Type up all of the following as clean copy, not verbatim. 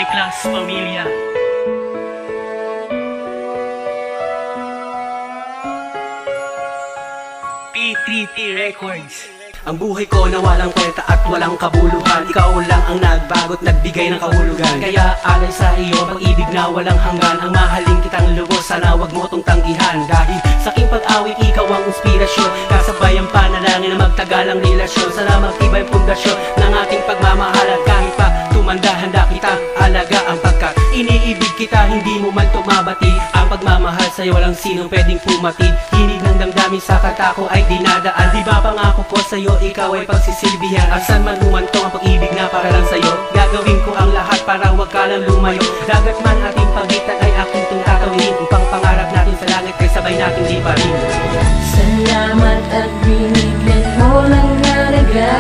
High Class Pamilya. P3T Records. Ang buhay ko na walang kwenta at walang kabuluhan. Ikaw lang ang nagbago't nagbigay ng kahulugan. Kaya alay sa iyo pag-ibig na walang hanggan. Ang mahaling kitang lubos, sana wag mo tong tanggihan. Dahil sa aking pag-awit, ikaw ang inspirasyon. Kasabay ang panalangin na magtagal ang relasyon. Sana magtibay ang pundasyon ng ating pagmamahal. At kahit pa tumanda, handa kita alagaan. Pagkat iniibig kita, hindi mo man tumabati. Ang pagmamahal sa'yo walang sinong pwedeng pumatid. Hinig ng damdamin sa kata ko ay dinadaan. Di ba pangako ko sa'yo, ikaw ay pagsisilbihan. Asan man humantong ang pag-ibig na para lang sa'yo, gagawin ko ang lahat para wag ka lang lumayo. Dagat man ating pagitan ay aking itong tatawin, upang pangarap natin sa langit ay sabay nating liparin. Salamat at binigyan mo ng halaga.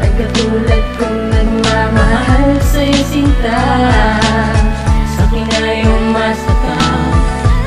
At katulad kong nagmamahal sa'yo sinta, sa akin ay umasakang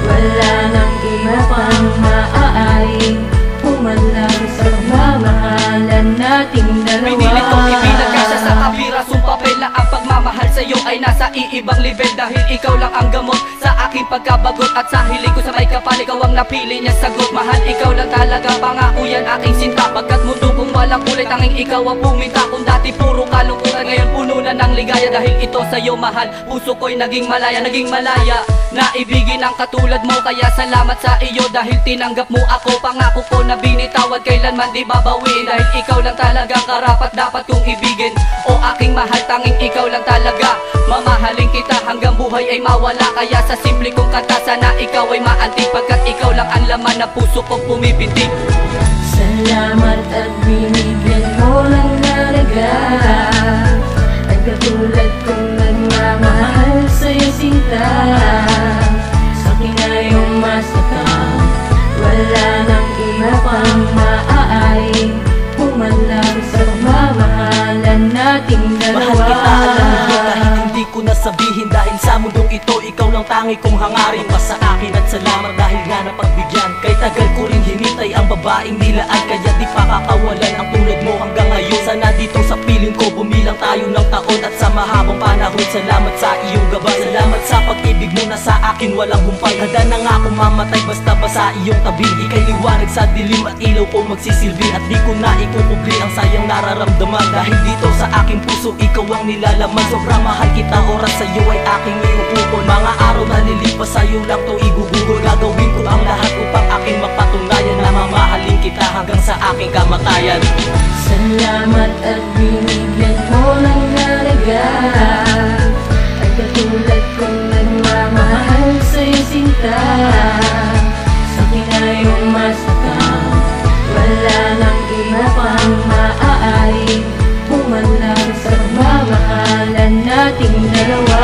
wala nang iba pang maaaring pumalang sa pagmamahalan nating dalawa. Pinilit kong ibilang kasya sa kapirasong papel na ang pagmamahal sa'yo ay nasa iibang level. Dahil ikaw lang ang gamot sa aking pagkabagot. At sa hiling ko sa may kapal, ikaw ang napili niya sagot. Mahal, ikaw lang talaga, pangako yan aking sinta. Pagkat mundo kong walang kulay, tanging ikaw ang puminta. Kung dati puro kalungkutan, ngayon puno na ng ligaya. Dahil ito sa'yo mahal, puso ko'y naging malaya. Naibigin ang katulad mo, kaya salamat sa iyo. Dahil tinanggap mo ako, pangako ko na binitawad, kailanman di babawiin. Dahil ikaw lang talaga karapat dapat kong ibigin. O aking mahal, tanging ikaw lang talaga. Mamahalin kita hanggang buhay ay mawala. Kaya sa simple kong kanta, sana ikaw ay maantig. Pagkat ikaw lang ang laman na puso kong pumipintig. Salamat at binigyan mo ng halaga. At katulad kong nagmamahal sa'yo sinta, sa akin ay umasakang wala nang iba pang maaaring pumalang sa pagmamahalan nating dalawa. Mahal kita, alam mo kahit hindi ko nasabihin. Dahil sa mundong ito, ikaw lang tangi kong hangarin. Pa sa akin at salamat dahil nga napagbigyan. Kay tagal ko rin hinintay ang babaeng nilaan, kaya di pa kakawalan ang tulad mo hanggang ngayon. Sana dito sa piling ko bumilang tayo ng taon. At sa mahabang panahon, salamat sa iyong gabay. Salamat sa pag-ibig mo na sa akin walang humpay. Handa na nga akong mamatay basta pa sa iyong tabi. Ika'y liwanag sa dilim at ilaw ko magsisilbi. At di ko na ikukubli ang sayang nararamdaman. Dahil dito sa aking puso, ikaw ang nilalaman. Sobrang mahal kita, oras sa iyo ay aking iuukol. Mga araw na lilipas sa'yo lang to igugugol. Gagawin ko ang lahat upang aking mapatunayan na mamahalin kita hanggang sa aking kamatayan. Salamat at binigyan mo ng halaga. At katulad kong nagmamahal sa'yo sinta, sa akin ay umasakang wala nang iba pang maaaring pumalang sa pagmamahalan nating dalawa.